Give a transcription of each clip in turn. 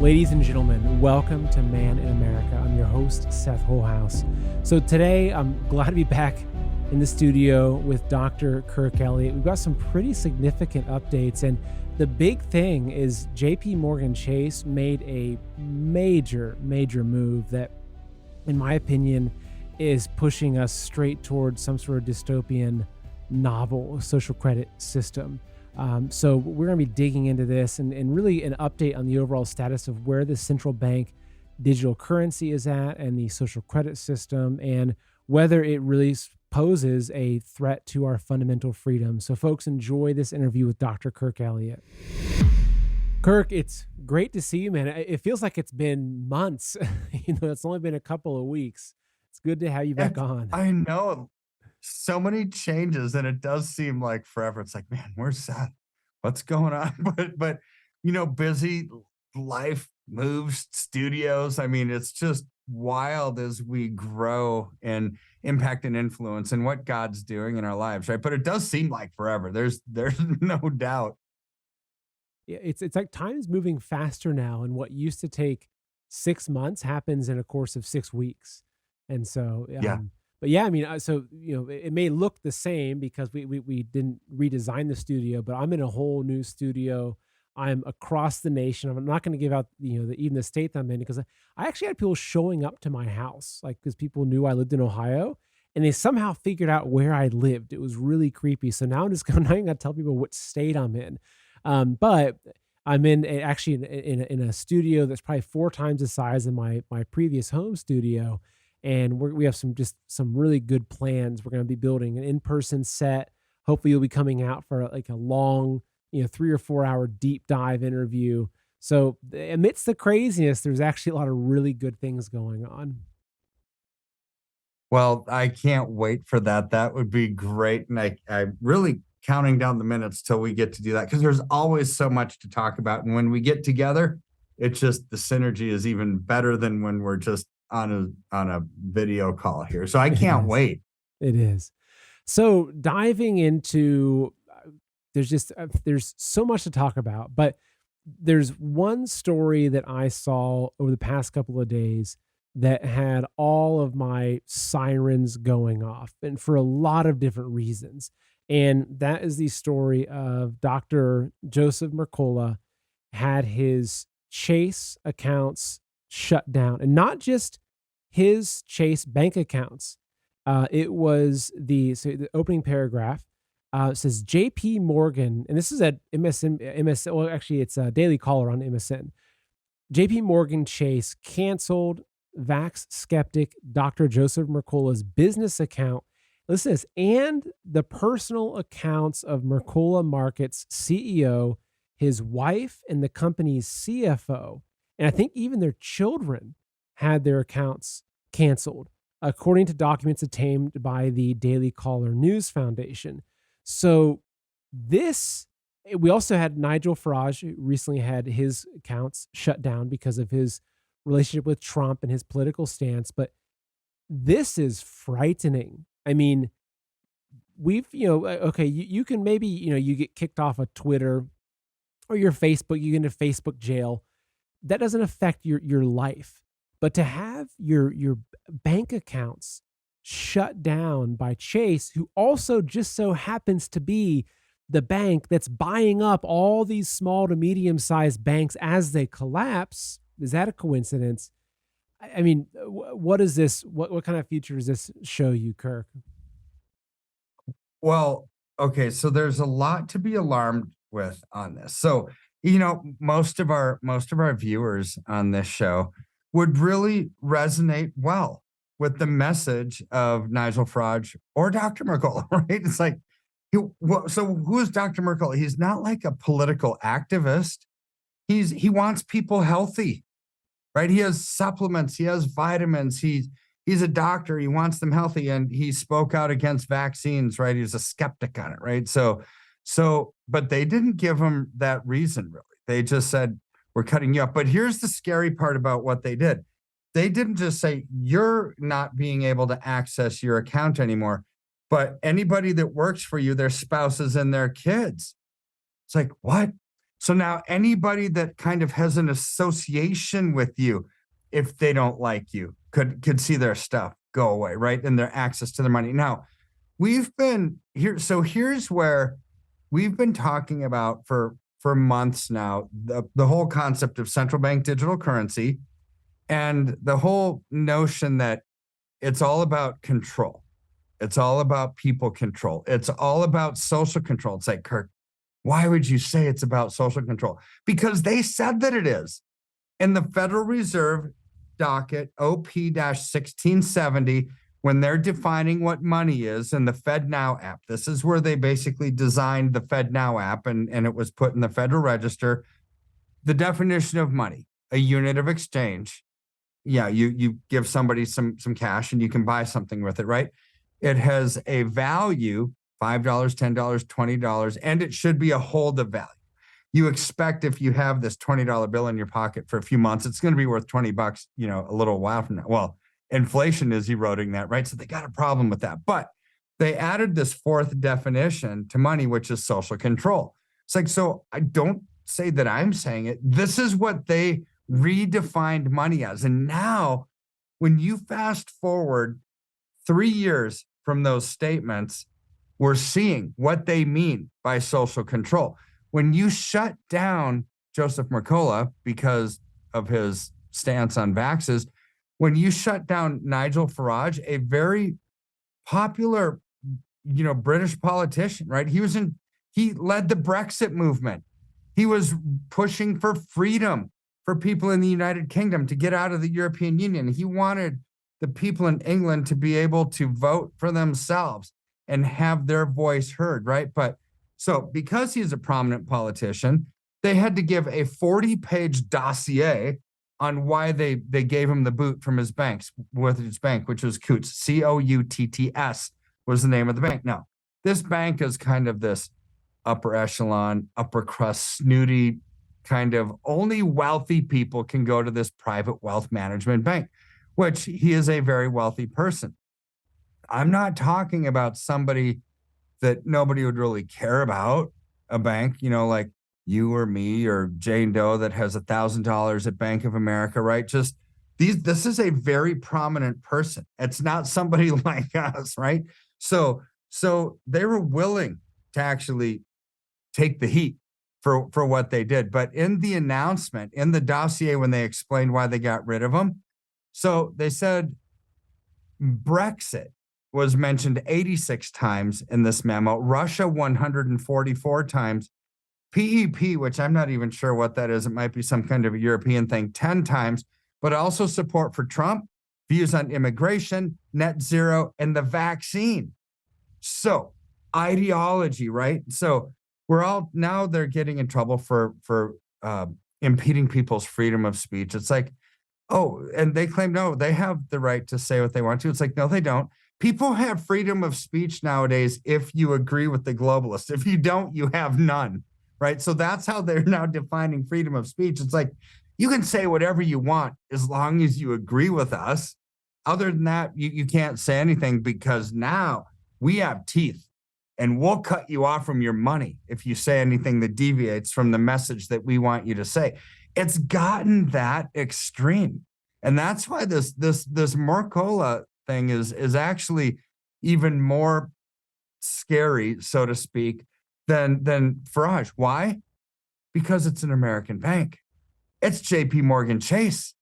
Ladies and gentlemen, welcome to Man in America. I'm your host, Seth Holhouse. So today, I'm glad to be back in the studio with Dr. Kirk Elliott. We've got some pretty significant updates, and the big thing is JP Morgan Chase made a major move that, in my opinion, is pushing us straight towards some sort of dystopian novel social credit system. So we're going to be digging into this and really an update on the overall status of where the central bank digital currency is at and the social credit system, and whether it really poses a threat to our fundamental freedom. So folks, enjoy this interview with Dr. Kirk Elliott. Kirk, it's great to see you, man. It feels like it's been months. It's only been a couple of weeks. It's good to have you back on. I know. So many changes, and it does seem like forever. It's like, man, where's Seth? What's going on? But busy life moves, studios. I mean, it's just wild as we grow and impact and influence and what God's doing in our lives, right? But it does seem like forever. There's no doubt. Yeah, it's like time is moving faster now, and what used to take 6 months happens in a course of 6 weeks. And so, Yeah. but yeah, I mean, it may look the same because we didn't redesign the studio, but I'm in a whole new studio. I'm across the nation. I'm not going to give out, even the state that I'm in, because I actually had people showing up to my house, like, because people knew I lived in Ohio, and they somehow figured out where I lived. It was really creepy. So now I'm just not going to tell people what state I'm in. But I'm in a studio that's probably 4 times the size of my previous home studio. And we have some really good plans. We're going to be building an in-person set. Hopefully you'll be coming out for like a long, 3 or 4 hour deep dive interview. So amidst the craziness, there's actually a lot of really good things going on. Well, I can't wait for that. That would be great. And I'm really counting down the minutes till we get to do that, because there's always so much to talk about. And when we get together, it's just the synergy is even better than when we're just on a video call here. So I can't wait. It is. So diving into, there's so much to talk about, but there's one story that I saw over the past couple of days that had all of my sirens going off, and for a lot of different reasons. And that is the story of Dr. Joseph Mercola had his Chase accounts shut down, and not just his Chase bank accounts. It was the opening paragraph says JP Morgan, and this is at MSN. Well, actually, it's a Daily Caller on MSN. JP Morgan Chase canceled Vax skeptic Dr. Joseph Mercola's business account. Listen to this, and the personal accounts of Mercola Markets CEO, his wife, and the company's CFO. And I think even their children had their accounts canceled, according to documents obtained by the Daily Caller News Foundation. So we also had Nigel Farage, who recently had his accounts shut down because of his relationship with Trump and his political stance. But this is frightening. I mean, you can maybe, you get kicked off of Twitter or your Facebook, you get into Facebook jail. That doesn't affect your life. But to have your bank accounts shut down by Chase, who also just so happens to be the bank that's buying up all these small to medium-sized banks as they collapse, is that a coincidence? I mean, what is this? What kind of future does this show you, Kirk? Well, okay, so there's a lot to be alarmed with on this. So, most of our viewers on this show would really resonate well with the message of Nigel Farage or Dr. Mercola, right? It's like, so who is Dr. Mercola? He's not like a political activist. He wants people healthy, right? He has supplements, he has vitamins, he's a doctor, he wants them healthy, and he spoke out against vaccines, right? He was a skeptic on it, right? So, but they didn't give him that reason, really. They just said, we're cutting you up. But here's the scary part about what they did. They didn't just say, you're not being able to access your account anymore, but anybody that works for you, their spouses and their kids. It's like, what? So now anybody that kind of has an association with you, if they don't like you, could see their stuff go away, right? And their access to their money. Now, we've been here. So here's where we've been talking about for months now, the whole concept of central bank digital currency and the whole notion that it's all about control. It's all about people control. It's all about social control. It's like, Kirk, why would you say it's about social control? Because they said that it is. In the Federal Reserve docket OP-1670, when they're defining what money is in the FedNow app, this is where they basically designed the FedNow app and it was put in the Federal Register. The definition of money, a unit of exchange. Yeah, you give somebody some cash and you can buy something with it, right? It has a value, $5, $10, $20, and it should be a hold of value. You expect if you have this $20 bill in your pocket for a few months, it's going to be worth $20, a little while from now. Well, inflation is eroding that, right? So they got a problem with that. But they added this fourth definition to money, which is social control. It's like, so I don't say that I'm saying it. This is what they redefined money as. And now when you fast forward 3 years from those statements, we're seeing what they mean by social control. When you shut down Joseph Mercola because of his stance on vaxes, when you shut down Nigel Farage, a very popular, British politician, right? He led the Brexit movement. He was pushing for freedom for people in the United Kingdom to get out of the European Union. He wanted the people in England to be able to vote for themselves and have their voice heard, right? But so because he's a prominent politician, they had to give a 40-page dossier on why they gave him the boot from his bank, which was Coutts, Coutts was the name of the bank. Now, this bank is kind of this upper echelon, upper crust, snooty, kind of only wealthy people can go to this private wealth management bank, which he is a very wealthy person. I'm not talking about somebody that nobody would really care about, a bank, like you or me or Jane Doe that has $1,000 at Bank of America, right? Just this is a very prominent person. It's not somebody like us, right? So they were willing to actually take the heat for what they did. But in the announcement, in the dossier, when they explained why they got rid of them, so they said Brexit was mentioned 86 times in this memo, Russia 144 times, PEP, which I'm not even sure what that is. It might be some kind of a European thing, 10 times, but also support for Trump, views on immigration, net zero, and the vaccine. So ideology, right? So now they're getting in trouble for impeding people's freedom of speech. It's like, oh, and they claim, no, they have the right to say what they want to. It's like, no, they don't. People have freedom of speech nowadays if you agree with the globalists. If you don't, you have none, right? So that's how they're now defining freedom of speech. It's like, you can say whatever you want as long as you agree with us. Other than that, you can't say anything because now we have teeth and we'll cut you off from your money if you say anything that deviates from the message that we want you to say. It's gotten that extreme. And that's why this Mercola thing is actually even more scary, so to speak, than Farage. Why? Because it's an American bank. It's JP Morgan Chase.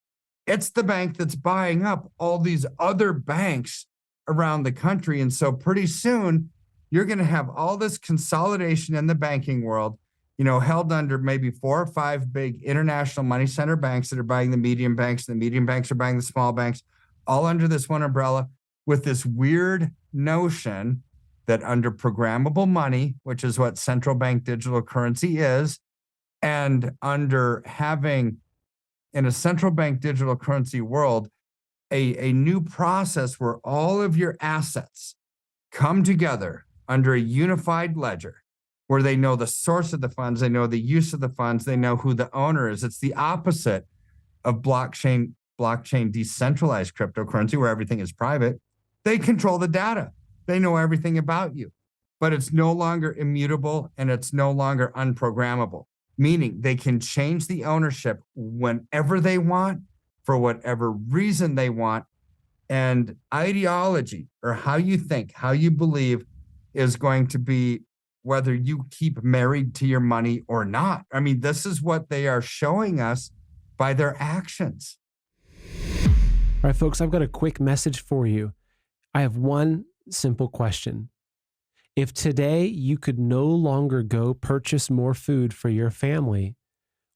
It's the bank that's buying up all these other banks around the country. And so pretty soon you're going to have all this consolidation in the banking world, held under maybe 4 or 5 big international money center banks that are buying the medium banks. The medium banks are buying the small banks, all under this one umbrella, with this weird notion that under programmable money, which is what central bank digital currency is, and under having in a central bank digital currency world, a new process where all of your assets come together under a unified ledger, where they know the source of the funds, they know the use of the funds, they know who the owner is. It's the opposite of blockchain decentralized cryptocurrency where everything is private. They control the data. They know everything about you, but it's no longer immutable and it's no longer unprogrammable. meaning they can change the ownership whenever they want, for whatever reason they want. And ideology, or how you think, how you believe, is going to be whether you keep married to your money or not. I mean, this is what they are showing us by their actions. All right, folks, I've got a quick message for you. I have one simple question. If today you could no longer go purchase more food for your family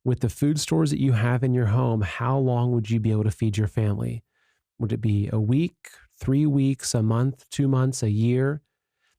with the food stores that you have in your home, how long would you be able to feed your family? Would it be a week, 3 weeks, a month, 2 months, a year?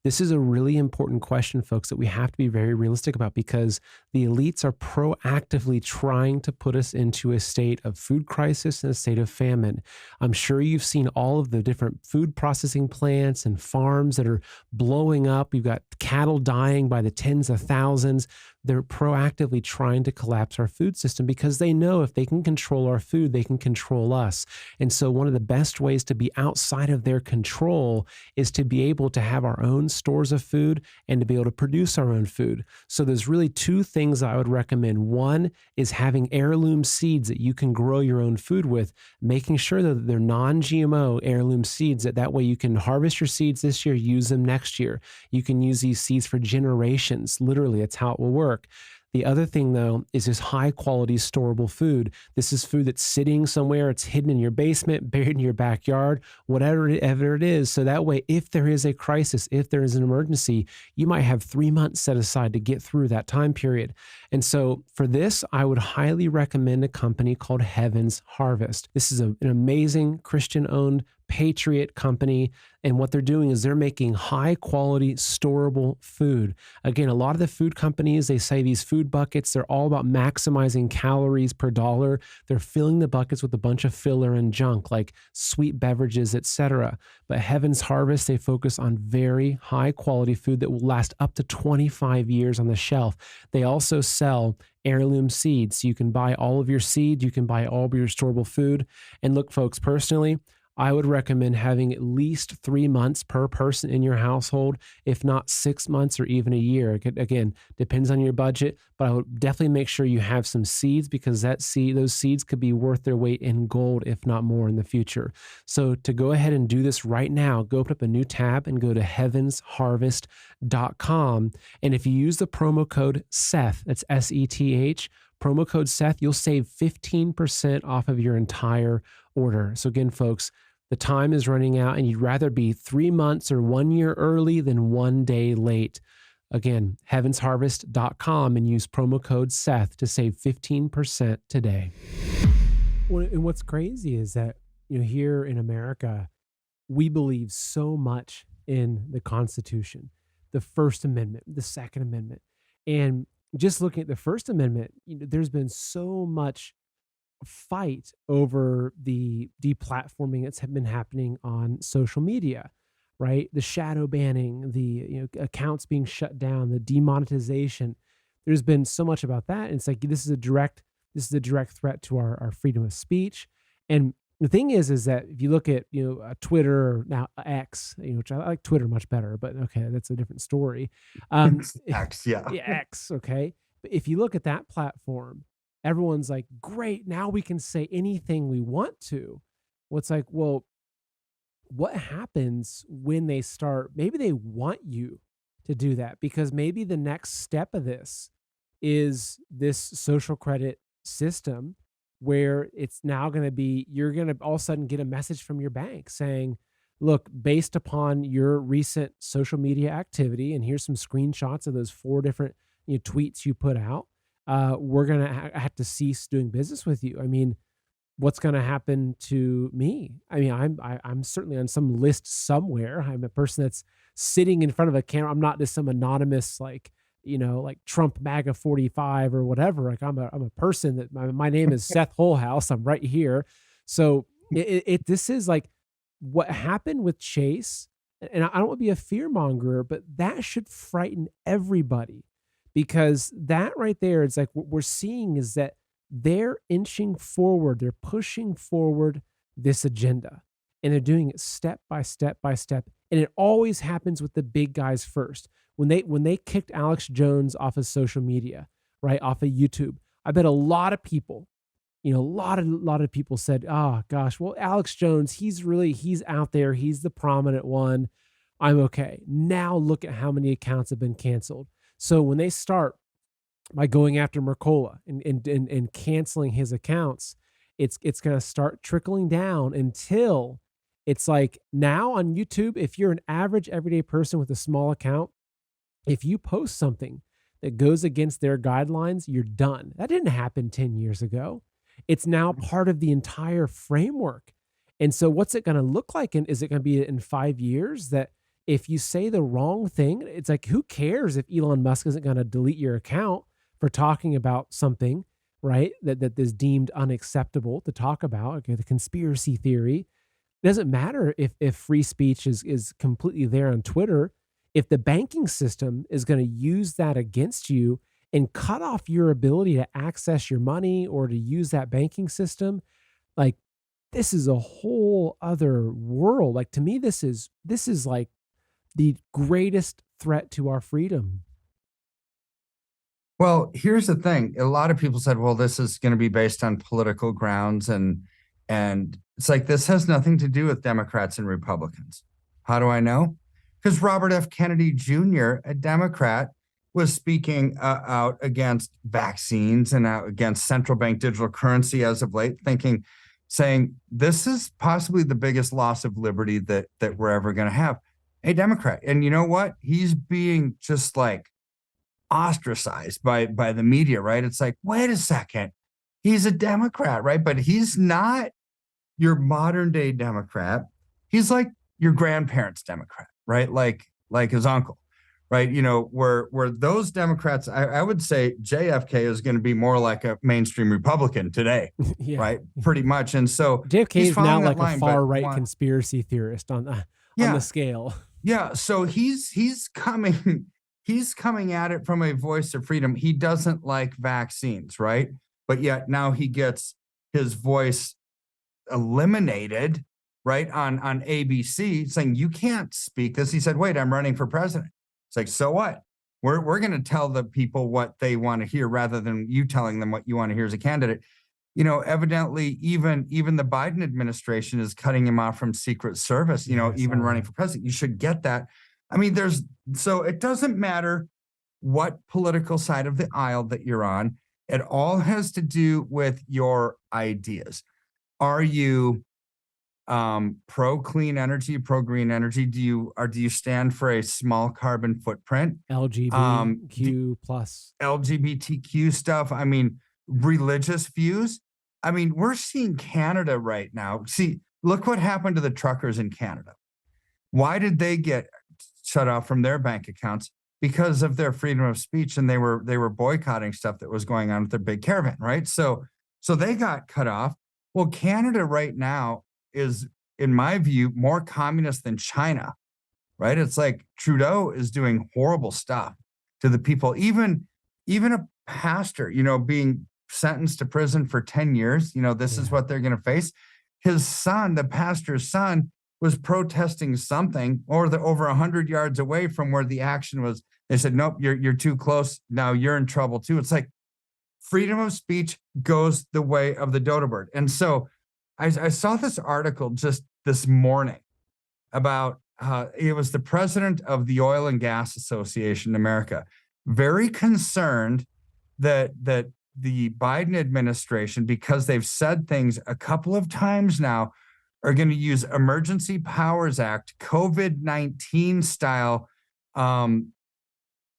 This is a really important question, folks, that we have to be very realistic about, because the elites are proactively trying to put us into a state of food crisis and a state of famine. I'm sure you've seen all of the different food processing plants and farms that are blowing up. You've got cattle dying by the tens of thousands. They're proactively trying to collapse our food system because they know if they can control our food, they can control us. And so one of the best ways to be outside of their control is to be able to have our own stores of food and to be able to produce our own food. So there's really two things I would recommend. One is having heirloom seeds that you can grow your own food with, making sure that they're non-GMO heirloom seeds, that way you can harvest your seeds this year, use them next year. You can use these seeds for generations. Literally, that's how it will work. The other thing, though, is this high quality storable food. This is food that's sitting somewhere. It's hidden in your basement, buried in your backyard, whatever it is. So that way, if there is a crisis, if there is an emergency, you might have 3 months set aside to get through that time period. And so for this, I would highly recommend a company called Heaven's Harvest. This is an amazing Christian owned patriot company. And what they're doing is they're making high quality storable food. Again, a lot of the food companies, they say these food buckets, they're all about maximizing calories per dollar. They're filling the buckets with a bunch of filler and junk like sweet beverages, etc. But Heaven's Harvest, they focus on very high quality food that will last up to 25 years on the shelf. They also sell heirloom seeds. So you can buy all of your seeds, you can buy all of your storable food. And look, folks, personally, I would recommend having at least 3 months per person in your household, if not 6 months or even a year. Again, depends on your budget, but I would definitely make sure you have some seeds, because those seeds could be worth their weight in gold, if not more, in the future. So to go ahead and do this right now, go open up a new tab and go to heavensharvest.com. And if you use the promo code Seth, that's SETH, promo code Seth, you'll save 15% off of your entire order. So again, folks, the time is running out and you'd rather be 3 months or 1 year early than 1 day late. Again, heavensharvest.com and use promo code Seth to save 15% today. Well, and what's crazy is that, here in America, we believe so much in the Constitution, the First Amendment, the Second Amendment. And just looking at the First Amendment, there's been so much fight over the deplatforming that's been happening on social media, right? The shadow banning, the accounts being shut down, the demonetization. There's been so much about that. And it's like this is a direct threat to our freedom of speech. And the thing is that if you look at Twitter, or now X, which I like Twitter much better, but okay, that's a different story. X, yeah. Yeah, X, okay. But if you look at that platform, everyone's like, great, now we can say anything we want to. Well, it's like, well, what happens when they start? Maybe they want you to do that, because maybe the next step of this is this social credit system where it's now going to be, you're going to all of a sudden get a message from your bank saying, look, based upon your recent social media activity, and here's some screenshots of those 4 different tweets you put out, we're going to have to cease doing business with you. I mean, what's going to happen to me? I mean, I'm certainly on some list somewhere. I'm a person that's sitting in front of a camera. I'm not just some anonymous, like Trump MAGA 45 or whatever. Like I'm a person that my name is Seth Wholehouse. I'm right here. So this is like what happened with Chase. And I don't want to be a fear monger, but that should frighten everybody. Because that right there, it's like what we're seeing is that they're inching forward, they're pushing forward this agenda, and they're doing it step by step by step. And it always happens with the big guys first. When they kicked Alex Jones off of social media, right, off of YouTube. I bet a lot of people, a lot of people said, "Oh gosh, well, Alex Jones, he's out there, he's the prominent one. I'm okay." Now look at how many accounts have been canceled. So when they start by going after Mercola and canceling his accounts, it's going to start trickling down until it's like now on YouTube, if you're an average everyday person with a small account, if you post something that goes against their guidelines, you're done. That didn't happen 10 years ago. It's now part of the entire framework. And so what's it going to look like? And is it going to be in 5 years that if you say the wrong thing, it's like, who cares if Elon Musk isn't going to delete your account for talking about something, right? That is deemed unacceptable to talk about, okay, the conspiracy theory. It doesn't matter if free speech is completely there on Twitter. If the banking system is going to use that against you and cut off your ability to access your money or to use that banking system, like this is a whole other world. Like to me, this is like the greatest threat to our freedom. Well, here's the thing. A lot of people said, well, this is going to be based on political grounds and it's like this has nothing to do with Democrats and Republicans. How do I know? Because Robert F. Kennedy Jr., a Democrat, was speaking out against vaccines and out against central bank digital currency as of late, saying this is possibly the biggest loss of liberty that we're ever going to have. A Democrat. And you know what? He's being just like ostracized by the media, right? It's like, wait a second, he's a Democrat, right? But he's not your modern day Democrat. He's like your grandparents' Democrat, right? Like his uncle, right? Where those Democrats, I would say JFK is going to be more like a mainstream Republican today, Yeah. right? Pretty much. And so JFK he's is now following that like a line, far right conspiracy theorist on the yeah, scale. yeah. So he's coming he's coming at it from a voice of freedom. He doesn't like vaccines, right? But yet now he gets his voice eliminated, right, on ABC, saying you can't speak this. He said, wait, I'm running for president. It's like, so what? We're going to tell the people what they want to hear rather than you telling them what you want to hear as a candidate. Evidently, even the Biden administration is cutting him off from Secret Service, Yeah, even running that. for president. You should get that. I mean, so it doesn't matter what political side of the aisle that you're on. It all has to do with your ideas. Are you pro clean energy, pro green energy? Do you stand for a small carbon footprint? LGBTQ plus. LGBTQ stuff. I mean, religious views. I mean, we're seeing Canada right now. See, look what happened to the truckers in Canada. Why did they get shut off from their bank accounts? Because of their freedom of speech, and they were boycotting stuff that was going on with their big caravan, right? So they got cut off. Well, Canada right now is, in my view, more communist than China, right? It's like Trudeau is doing horrible stuff to the people. Even a pastor, being sentenced to prison for 10 years, this is what they're going to face. His son, the pastor's son, was protesting something over 100 yards away from where the action was. They said, nope, you're too close. Now you're in trouble too. It's like freedom of speech goes the way of the dodo bird. And so I saw this article just this morning about it was the president of the Oil and Gas Association in America, very concerned that the Biden administration, because they've said things a couple of times now, are going to use Emergency Powers Act, COVID-19 style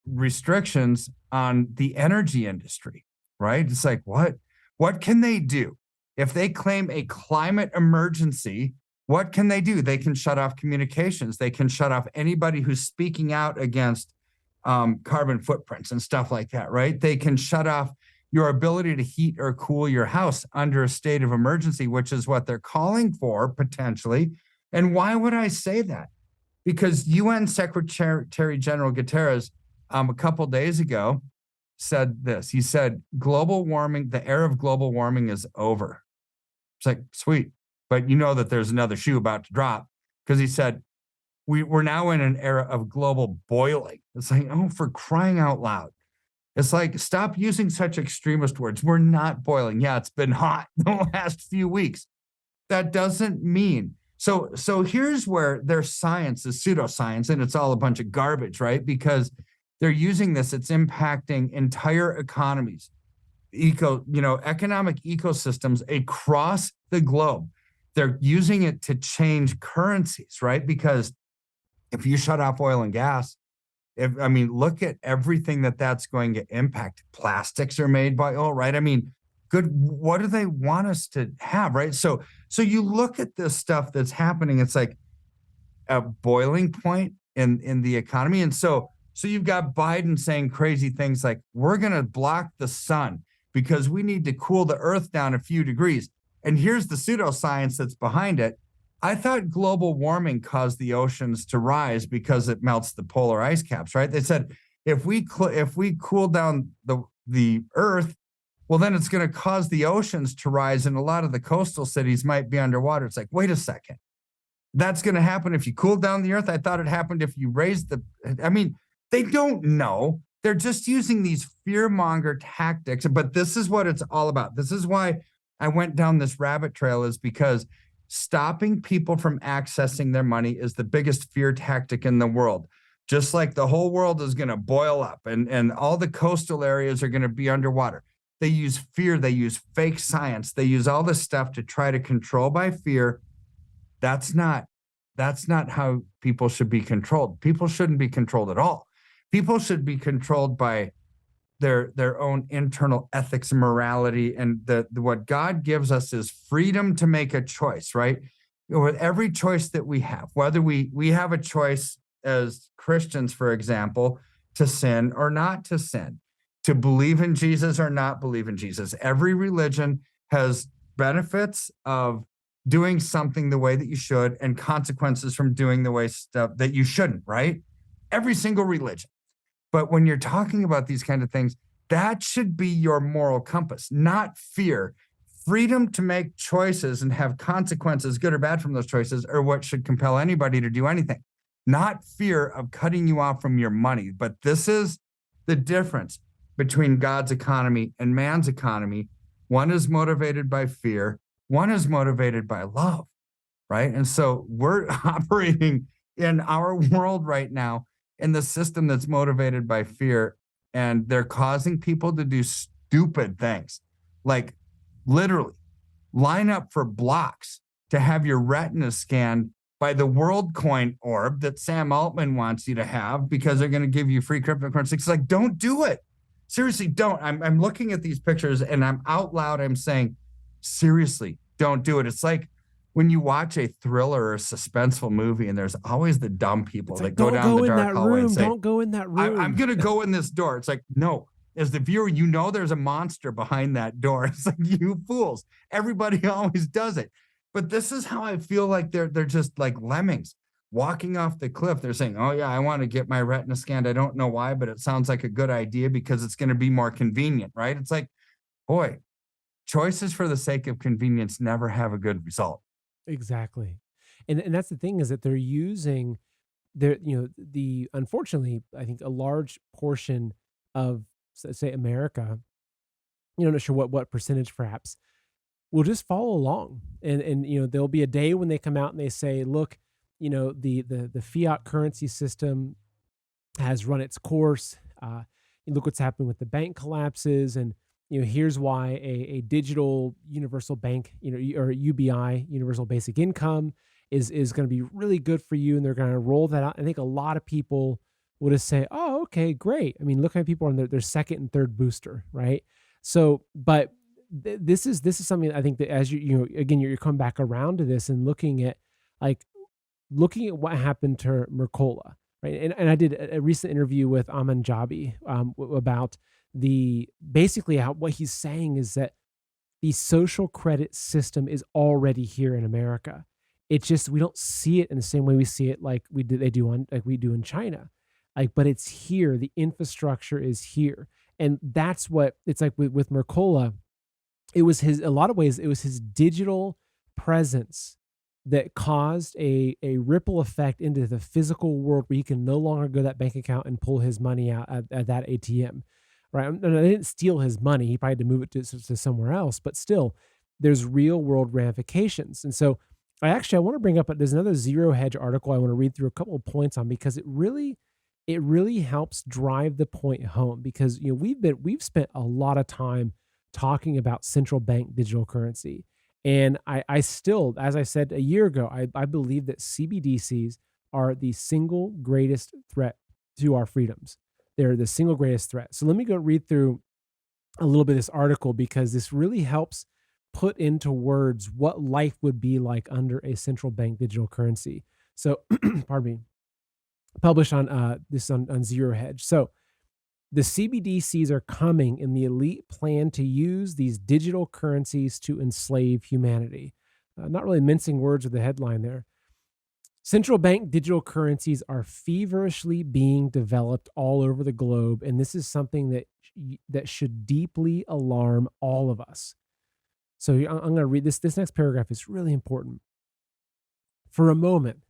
restrictions on the energy industry, right? It's like, what can they do? If they claim a climate emergency, what can they do? They can shut off communications. They can shut off anybody who's speaking out against carbon footprints and stuff like that, right? They can shut off your ability to heat or cool your house under a state of emergency, which is what they're calling for potentially. And why would I say that? Because UN Secretary General Guterres a couple days ago said this. He said, global warming, the era of global warming is over. It's like, sweet. But you know that there's another shoe about to drop, because he said, we're now in an era of global boiling. It's like, oh, for crying out loud. It's like, stop using such extremist words. We're not boiling. Yeah, it's been hot the last few weeks. That doesn't mean. So here's where their science is pseudoscience and it's all a bunch of garbage, right? Because they're using this, it's impacting entire economies, economic ecosystems across the globe. They're using it to change currencies, right? Because if you shut off oil and gas, look at everything that's going to impact. Plastics are made by oil, right? I mean, good. What do they want us to have, right? So you look at this stuff that's happening. It's like a boiling point in the economy, and so you've got Biden saying crazy things like, "We're going to block the sun because we need to cool the Earth down a few degrees." And here's the pseudoscience that's behind it. I thought global warming caused the oceans to rise because it melts the polar ice caps, right? They said if we cool down the Earth, well, then it's going to cause the oceans to rise, and a lot of the coastal cities might be underwater. It's like, wait a second, that's going to happen if you cool down the Earth. I thought it happened if you raised the. I mean, they don't know. They're just using these fearmonger tactics. But this is what it's all about. This is why I went down this rabbit trail, is because stopping people from accessing their money is the biggest fear tactic in the world. Just like the whole world is going to boil up and all the coastal areas are going to be underwater. They use fear. They use fake science. They use all this stuff to try to control by fear. That's not how people should be controlled. People shouldn't be controlled at all. People should be controlled by their own internal ethics and morality. And what God gives us is freedom to make a choice, right? With every choice that we have, whether we have a choice as Christians, for example, to sin or not to sin, to believe in Jesus or not believe in Jesus. Every religion has benefits of doing something the way that you should and consequences from doing the way stuff that you shouldn't, right? Every single religion. But when you're talking about these kind of things, that should be your moral compass, not fear. Freedom to make choices and have consequences, good or bad, from those choices, are what should compel anybody to do anything, not fear of cutting you off from your money. But this is the difference between God's economy and man's economy. One is motivated by fear, one is motivated by love, right? And so we're operating in our world right now in the system that's motivated by fear, and they're causing people to do stupid things, like literally line up for blocks to have your retina scanned by the WorldCoin orb that Sam Altman wants you to have because they're going to give you free cryptocurrency. It's like, don't do it. Seriously, don't. I'm looking at these pictures and I'm out loud. I'm saying, seriously, don't do it. It's like when you watch a thriller or a suspenseful movie and there's always the dumb people that go down the dark hallway and say, don't go in that room. I'm going to go in this door. It's like, no, as the viewer, you know there's a monster behind that door. It's like, you fools. Everybody always does it. But this is how I feel like they're just like lemmings walking off the cliff. They're saying, oh, yeah, I want to get my retina scanned. I don't know why, but it sounds like a good idea because it's going to be more convenient, right? It's like, boy, choices for the sake of convenience never have a good result. Exactly. And that's the thing, is that they're using their, unfortunately, I think a large portion of, say, America, not sure what percentage perhaps, will just follow along. And there'll be a day when they come out and they say, look, the fiat currency system has run its course. Look what's happening with the bank collapses, and here's why a digital universal bank, or UBI, universal basic income, is going to be really good for you, and they're going to roll that out. I think a lot of people will just say, "Oh, okay, great." I mean, look at people on their second and third booster, right? So, but this is something I think that, as again, you're coming back around to this and looking at what happened to Mercola, right? And I did a recent interview with Aman Jabi about basically what he's saying is that the social credit system is already here in America. It's just we don't see it in the same way we see it like we do in China. But it's here. The infrastructure is here. And that's what it's like with Mercola. It was a lot of ways, it was his digital presence that caused a ripple effect into the physical world where he can no longer go to that bank account and pull his money out at that ATM. right? And they didn't steal his money. He probably had to move it to somewhere else, but still, there's real world ramifications. And so, I want to bring up, there's another Zero Hedge article I want to read through a couple of points on, because it really helps drive the point home, because we've spent a lot of time talking about central bank digital currency. And I still, as I said a year ago, I believe that CBDCs are the single greatest threat to our freedoms. They're the single greatest threat. So let me go read through a little bit of this article, because this really helps put into words what life would be like under a central bank digital currency. So, pardon me, published on on Zero Hedge. So the CBDCs are coming, and the elite plan to use these digital currencies to enslave humanity. Not really mincing words with the headline there. Central bank digital currencies are feverishly being developed all over the globe, and this is something that should deeply alarm all of us. So I'm going to read this. This next paragraph is really important. For a moment,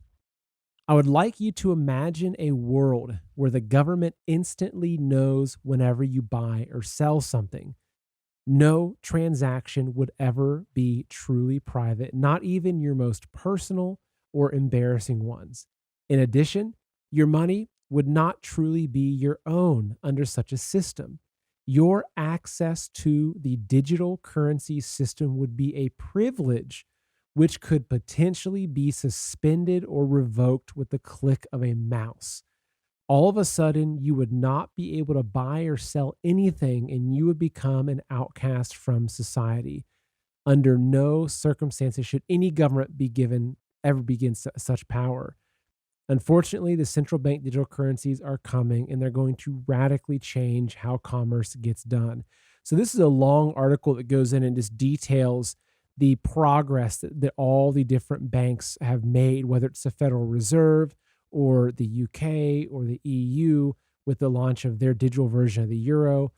I would like you to imagine a world where the government instantly knows whenever you buy or sell something. No transaction would ever be truly private, not even your most personal or embarrassing ones. In addition, your money would not truly be your own under such a system. Your access to the digital currency system would be a privilege which could potentially be suspended or revoked with the click of a mouse. All of a sudden, you would not be able to buy or sell anything, and you would become an outcast from society. Under no circumstances should any government ever be given such power. Unfortunately, the central bank digital currencies are coming, and they're going to radically change how commerce gets done. So this is a long article that goes in and just details the progress that all the different banks have made, whether it's the Federal Reserve or the UK or the EU, with the launch of their digital version of the euro.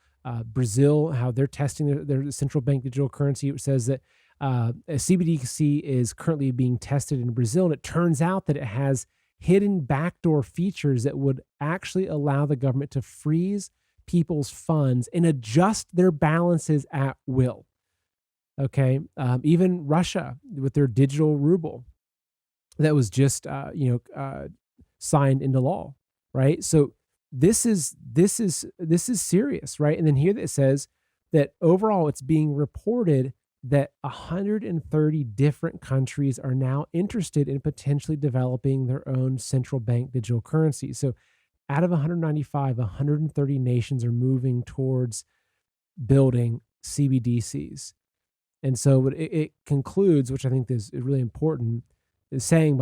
Brazil, how they're testing their central bank digital currency. It says that a CBDC is currently being tested in Brazil, and it turns out that it has hidden backdoor features that would actually allow the government to freeze people's funds and adjust their balances at will. Okay, even Russia with their digital ruble that was just signed into law, right? So this is serious, right? And then here it says that overall, it's being reported that 130 different countries are now interested in potentially developing their own central bank digital currency. So out of 195, 130 nations are moving towards building CBDCs. And so what it concludes, which I think is really important, is saying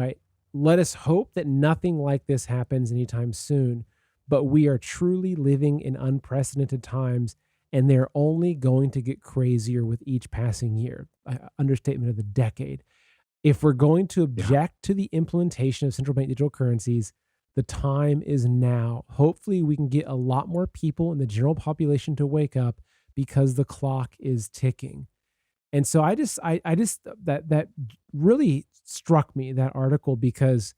let us hope that nothing like this happens anytime soon, but we are truly living in unprecedented times, and they're only going to get crazier with each passing year. Understatement of the decade. If we're going to object to the implementation of central bank digital currencies, the time is now. Hopefully we can get a lot more people in the general population to wake up, because the clock is ticking. And so I just that really struck me, that article, because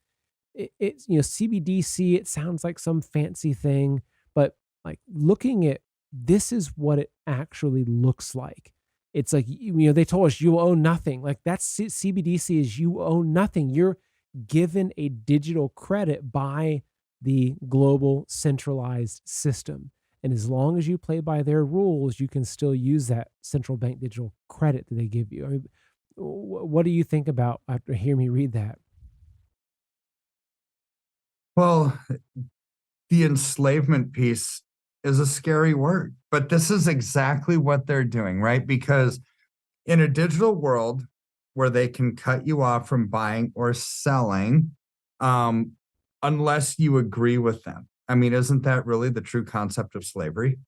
it's CBDC, it sounds like some fancy thing, but like looking at this is what it actually looks like. It's like, they told us you own nothing. Like that's CBDC, is you own nothing. You're given a digital credit by the global centralized system. And as long as you play by their rules, you can still use that central bank digital credit that they give you. I mean, what do you think about after hearing me read that? Well, the enslavement piece is a scary word, but this is exactly what they're doing, right? Because in a digital world where they can cut you off from buying or selling, unless you agree with them. I mean, isn't that really the true concept of slavery?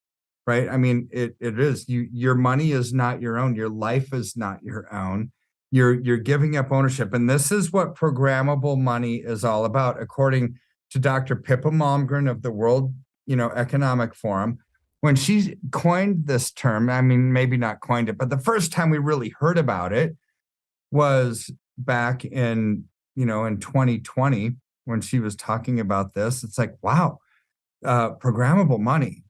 Right? I mean, it is. Your money is not your own. Your life is not your own. You're giving up ownership. And this is what programmable money is all about, according to Dr. Pippa Malmgren of the World, Economic Forum. When she coined this term, I mean, maybe not coined it, but the first time we really heard about it was back in 2020, when she was talking about this. It's like, wow, programmable money.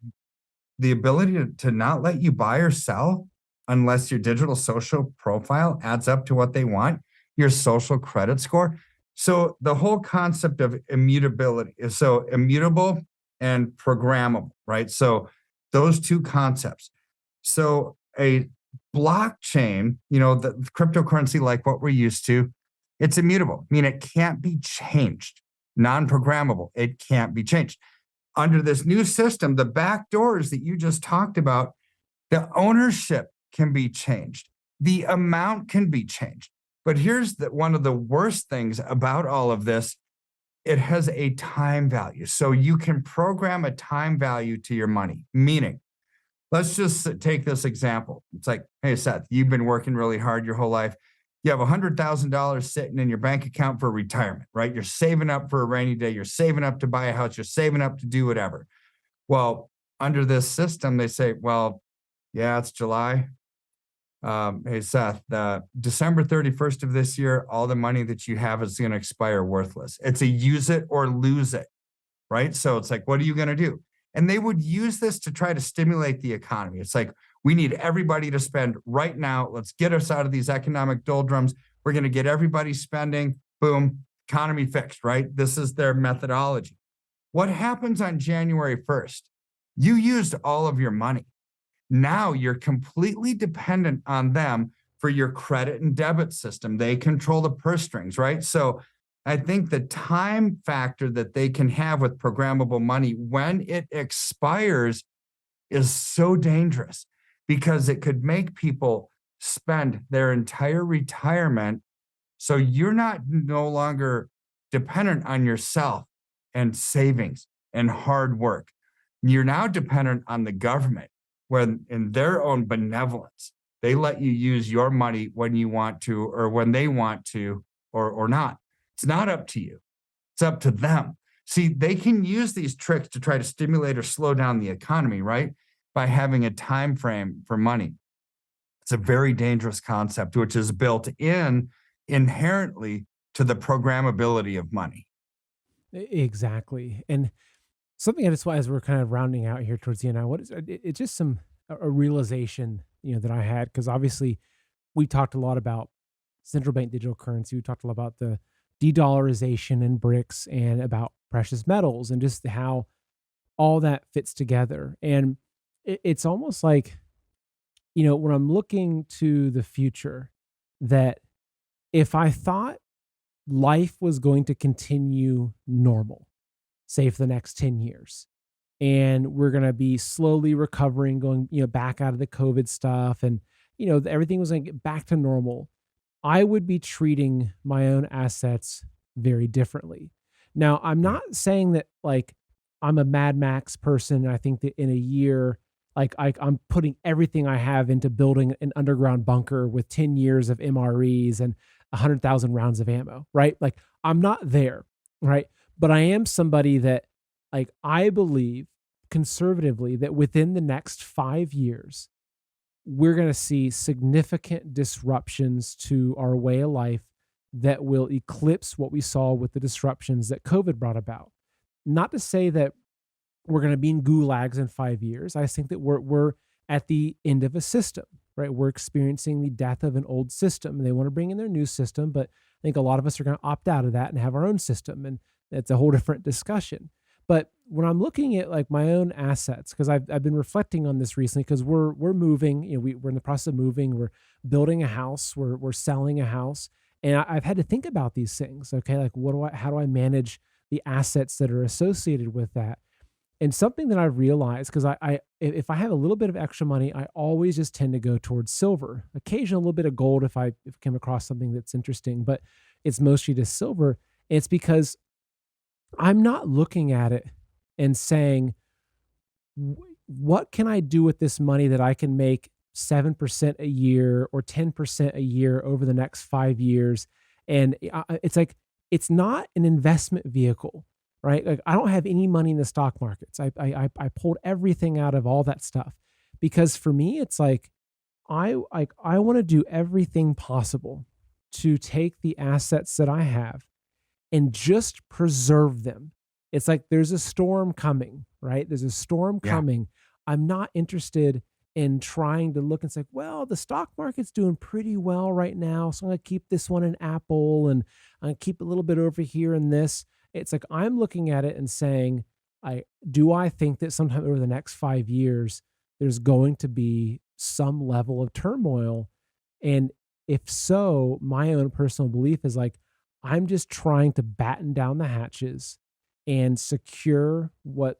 the ability to not let you buy or sell unless your digital social profile adds up to what they want, your social credit score. So the whole concept of immutability is so immutable and programmable, right? So those two concepts. So a blockchain, the cryptocurrency like what we're used to, it's immutable. I mean, it can't be changed. Non-programmable, it can't be changed. Under this new system, the back doors that you just talked about, the ownership can be changed. The amount can be changed. But here's one of the worst things about all of this. It has a time value. So you can program a time value to your money, meaning, let's just take this example. It's like, hey, Seth, you've been working really hard your whole life. You have $100,000 sitting in your bank account for retirement, right? You're saving up for a rainy day. You're saving up to buy a house. You're saving up to do whatever. Well, under this system, they say, well, yeah, it's July. Hey, Seth, December 31st of this year, all the money that you have is going to expire worthless. It's a use it or lose it, right? So it's like, what are you going to do? And they would use this to try to stimulate the economy. It's like, we need everybody to spend right now. Let's get us out of these economic doldrums. We're going to get everybody spending. Boom, economy fixed, right? This is their methodology. What happens on January 1st? You used all of your money. Now you're completely dependent on them for your credit and debit system. They control the purse strings, right? So I think the time factor that they can have with programmable money when it expires is so dangerous because it could make people spend their entire retirement. So you're no longer dependent on yourself and savings and hard work. You're now dependent on the government when in their own benevolence, they let you use your money when you want to or when they want to or not. It's not up to you. It's up to them. See, they can use these tricks to try to stimulate or slow down the economy, right? By having a time frame for money. It's a very dangerous concept, which is built in inherently to the programmability of money. Exactly. And something I just as we're kind of rounding out here towards the end, it's just a realization, that I had, because obviously we talked a lot about central bank digital currency. We talked a lot about the de-dollarization and BRICS and about precious metals and just how all that fits together. And it's almost like, when I'm looking to the future, that if I thought life was going to continue normal, say for the next 10 years, and we're going to be slowly recovering, going, back out of the COVID stuff, and, everything was going to get back to normal, I would be treating my own assets very differently. Now, I'm not saying that like I'm a Mad Max person. I think that in a year, like I'm putting everything I have into building an underground bunker with 10 years of MREs and 100,000 rounds of ammo, right? Like I'm not there, right? But I am somebody that, like, I believe conservatively that within the next 5 years, we're going to see significant disruptions to our way of life that will eclipse what we saw with the disruptions that COVID brought about. Not to say that we're going to be in gulags in 5 years. I just think that we're at the end of a system, right? We're experiencing the death of an old system. They want to bring in their new system, but I think a lot of us are going to opt out of that and have our own system. And that's a whole different discussion. But when I'm looking at like my own assets, because I've been reflecting on this recently, because we're moving, we're in the process of moving, we're building a house, we're selling a house, and I've had to think about these things. Okay, like how do I manage the assets that are associated with that? And something that I've realized, because if I have a little bit of extra money, I always just tend to go towards silver. Occasionally a little bit of gold if I come across something that's interesting, but it's mostly just silver. And it's because I'm not looking at it and saying, what can I do with this money that I can make 7% a year or 10% a year over the next 5 years? And it's like, it's not an investment vehicle, right? Like I don't have any money in the stock markets. I pulled everything out of all that stuff because for me, it's like, I want to do everything possible to take the assets that I have and just preserve them. It's like there's a storm coming, right? There's a storm coming. I'm not interested in trying to look and say, well, the stock market's doing pretty well right now. So I'm going to keep this one in Apple and I'm going to keep a little bit over here in this. It's like I'm looking at it and saying, I think that sometime over the next 5 years, there's going to be some level of turmoil. And if so, my own personal belief is like, I'm just trying to batten down the hatches and secure what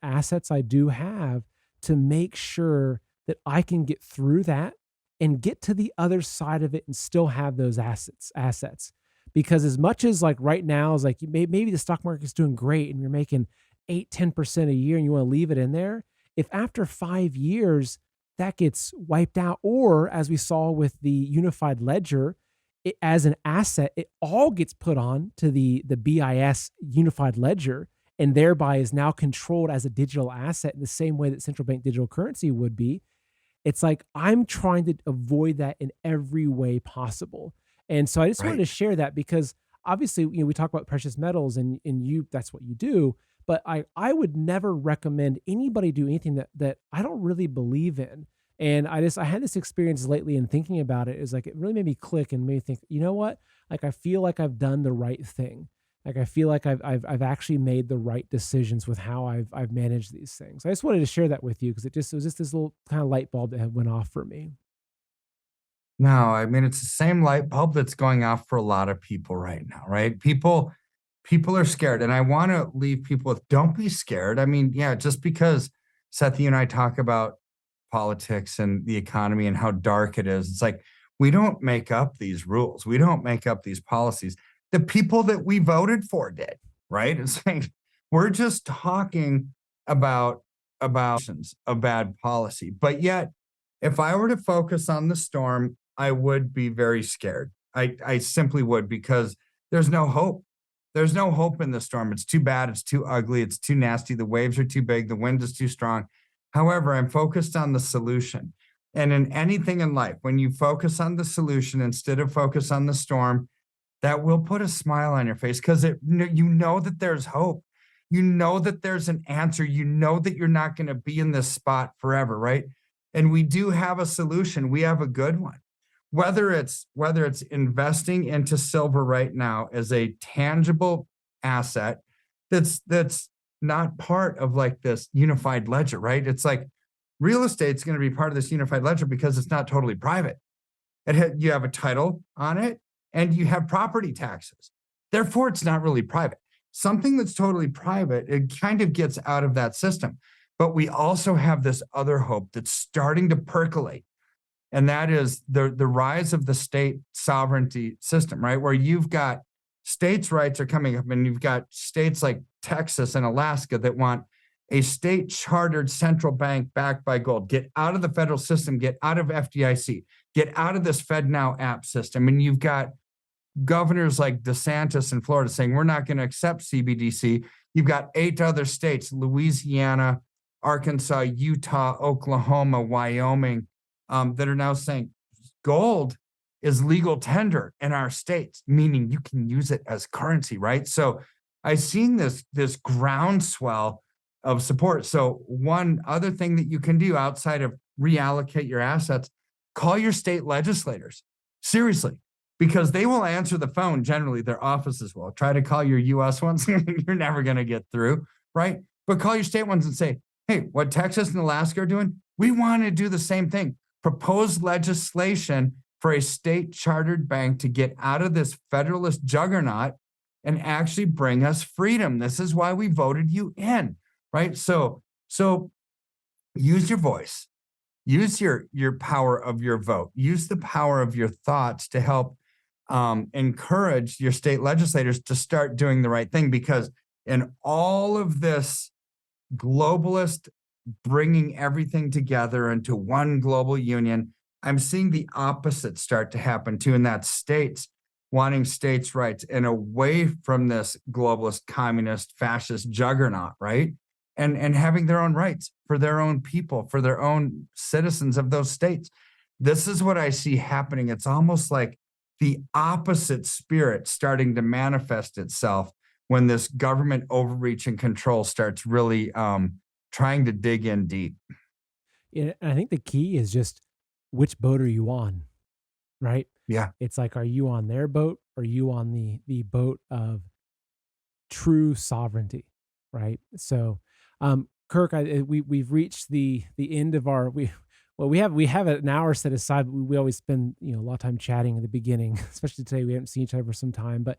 assets I do have to make sure that I can get through that and get to the other side of it and still have those assets. Because as much as like right now is like maybe the stock market's doing great and you're making 8-10% a year and you want to leave it in there, if after 5 years that gets wiped out, or as we saw with the unified ledger, as an asset, it all gets put on to the BIS unified ledger and thereby is now controlled as a digital asset in the same way that central bank digital currency would be. It's like I'm trying to avoid that in every way possible. And so I just wanted Right. to share that because obviously, we talk about precious metals and that's what you do, but I would never recommend anybody do anything that I don't really believe in. And I had this experience lately in thinking about it is like it really made me click and made me think, you know what? Like I feel like I've done the right thing. Like I feel like I've actually made the right decisions with how I've managed these things. I just wanted to share that with you because it was just this little kind of light bulb that had went off for me. No, I mean, it's the same light bulb that's going off for a lot of people right now, right? People are scared, and I wanna leave people with, don't be scared. I mean, yeah, just because Seth, you and I talk about politics and the economy and how dark it is, it's like, we don't make up these rules. We don't make up these policies. The people that we voted for did, right? It's like, we're just talking about a bad policy, but yet, if I were to focus on the storm, I would be very scared. I simply would because there's no hope. There's no hope in the storm. It's too bad. It's too ugly. It's too nasty. The waves are too big. The wind is too strong. However, I'm focused on the solution. And in anything in life, when you focus on the solution instead of focus on the storm, that will put a smile on your face because you know that there's hope. You know that there's an answer. You know that you're not going to be in this spot forever, right? And we do have a solution. We have a good one. Whether it's investing into silver right now as a tangible asset that's not part of like this unified ledger, right? It's like real estate's going to be part of this unified ledger because it's not totally private. You have a title on it and you have property taxes. Therefore, it's not really private. Something that's totally private, it kind of gets out of that system. But we also have this other hope that's starting to percolate. And that is the rise of the state sovereignty system, right? Where you've got states' rights are coming up, and you've got states like Texas and Alaska that want a state chartered central bank backed by gold. Get out of the federal system, get out of FDIC, get out of this FedNow app system. And you've got governors like DeSantis in Florida saying, we're not going to accept CBDC. You've got 8 other states, Louisiana, Arkansas, Utah, Oklahoma, Wyoming, that are now saying gold is legal tender in our states, meaning you can use it as currency, right? So I've seen this groundswell of support. So one other thing that you can do outside of reallocate your assets, call your state legislators. Seriously, because they will answer the phone. Generally, their offices will. Try to call your US ones. You're never going to get through, right? But call your state ones and say, hey, what Texas and Alaska are doing, we want to do the same thing. Propose legislation for a state chartered bank to get out of this federalist juggernaut and actually bring us freedom. This is why we voted you in, right? So use your voice, use your power of your vote, use the power of your thoughts to help encourage your state legislators to start doing the right thing. Because in all of this globalist bringing everything together into one global union, I'm seeing the opposite start to happen too, and that's states wanting states' rights and away from this globalist, communist, fascist juggernaut, right? And having their own rights for their own people, for their own citizens of those states. This is what I see happening. It's almost like the opposite spirit starting to manifest itself when this government overreach and control starts really trying to dig in deep. Yeah, and I think the key is just which boat are you on, right? Yeah. It's like, are you on their boat? Or are you on the boat of true sovereignty, right? So, Kirk, we've reached the end of our we have an hour set aside. But we always spend a lot of time chatting at the beginning, especially today. We haven't seen each other for some time, but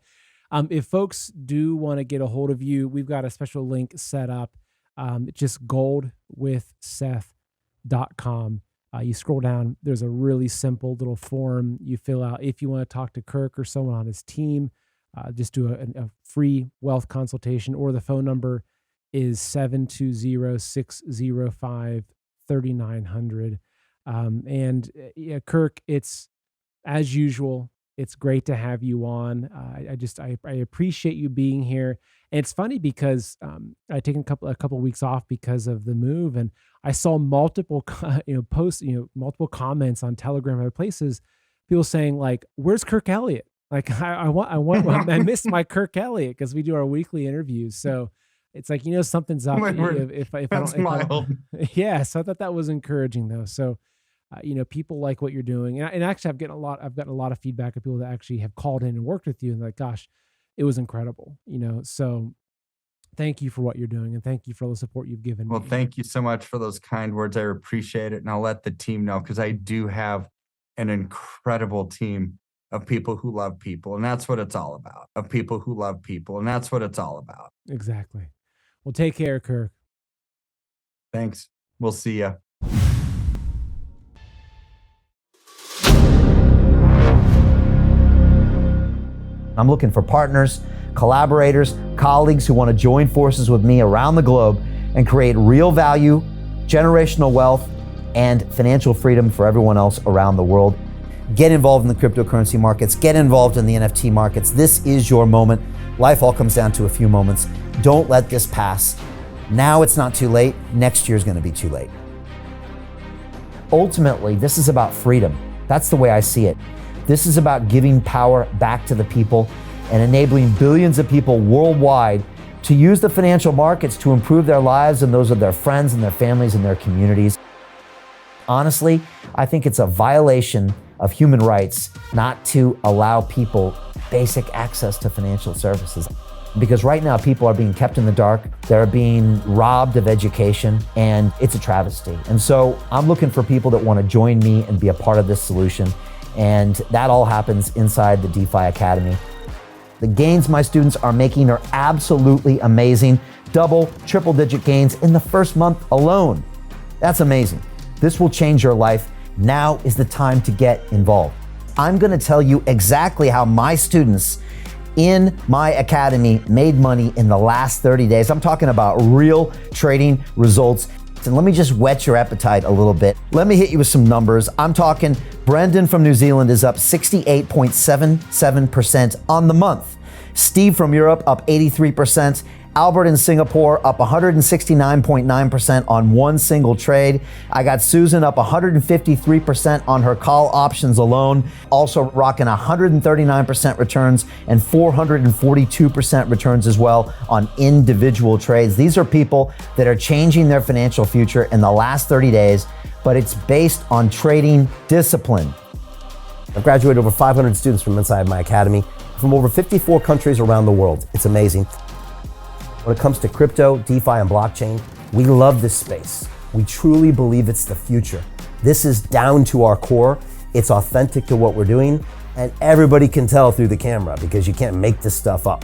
if folks do want to get a hold of you, we've got a special link set up. Just goldwithseth.com. You scroll down, there's a really simple little form you fill out. If you want to talk to Kirk or someone on his team, just do a free wealth consultation, or the phone number is 720-605-3900. And yeah, Kirk, it's as usual. It's great to have you on. I appreciate you being here. And it's funny because I taken a couple of weeks off because of the move, and I saw multiple posts, multiple comments on Telegram and other places, people saying like, "Where's Kirk Elliott?" Like I missed my Kirk Elliott because we do our weekly interviews. So it's like something's up. If I don't, yeah. So I thought that was encouraging though. So. People like what you're doing, and actually, I've gotten a lot of feedback of people that actually have called in and worked with you, and like, gosh, it was incredible. So thank you for what you're doing, and thank you for all the support you've given me. Well, thank you so much for those kind words. I appreciate it, and I'll let the team know, because I do have an incredible team of people who love people, and that's what it's all about. Of people who love people, and that's what it's all about. Exactly. Well, take care, Kirk. Thanks. We'll see ya. I'm looking for partners, collaborators, colleagues who want to join forces with me around the globe and create real value, generational wealth, and financial freedom for everyone else around the world. Get involved in the cryptocurrency markets, get involved in the NFT markets. This is your moment. Life all comes down to a few moments. Don't let this pass. Now it's not too late. Next year's going to be too late. Ultimately, this is about freedom. That's the way I see it. This is about giving power back to the people and enabling billions of people worldwide to use the financial markets to improve their lives and those of their friends and their families and their communities. Honestly, I think it's a violation of human rights not to allow people basic access to financial services. Because right now people are being kept in the dark, they're being robbed of education, and it's a travesty. And so I'm looking for people that want to join me and be a part of this solution. And that all happens inside the DeFi Academy. The gains my students are making are absolutely amazing. Double, triple digit gains in the first month alone. That's amazing. This will change your life. Now is the time to get involved. I'm going to tell you exactly how my students in my academy made money in the last 30 days. I'm talking about real trading results. And let me just whet your appetite a little bit. Let me hit you with some numbers. I'm talking Brendan from New Zealand is up 68.77% on the month. Steve from Europe up 83%. Albert in Singapore up 169.9% on one single trade. I got Susan up 153% on her call options alone, also rocking 139% returns and 442% returns as well on individual trades. These are people that are changing their financial future in the last 30 days, but it's based on trading discipline. I've graduated over 500 students from inside my academy from over 54 countries around the world. It's amazing. When it comes to crypto, DeFi, and blockchain, we love this space. We truly believe it's the future. This is down to our core. It's authentic to what we're doing, and everybody can tell through the camera because you can't make this stuff up.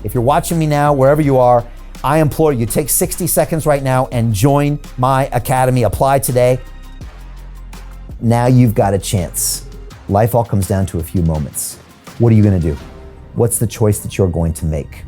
If you're watching me now, wherever you are, I implore you, take 60 seconds right now and join my academy. Apply today. Now you've got a chance. Life all comes down to a few moments. What are you going to do? What's the choice that you're going to make?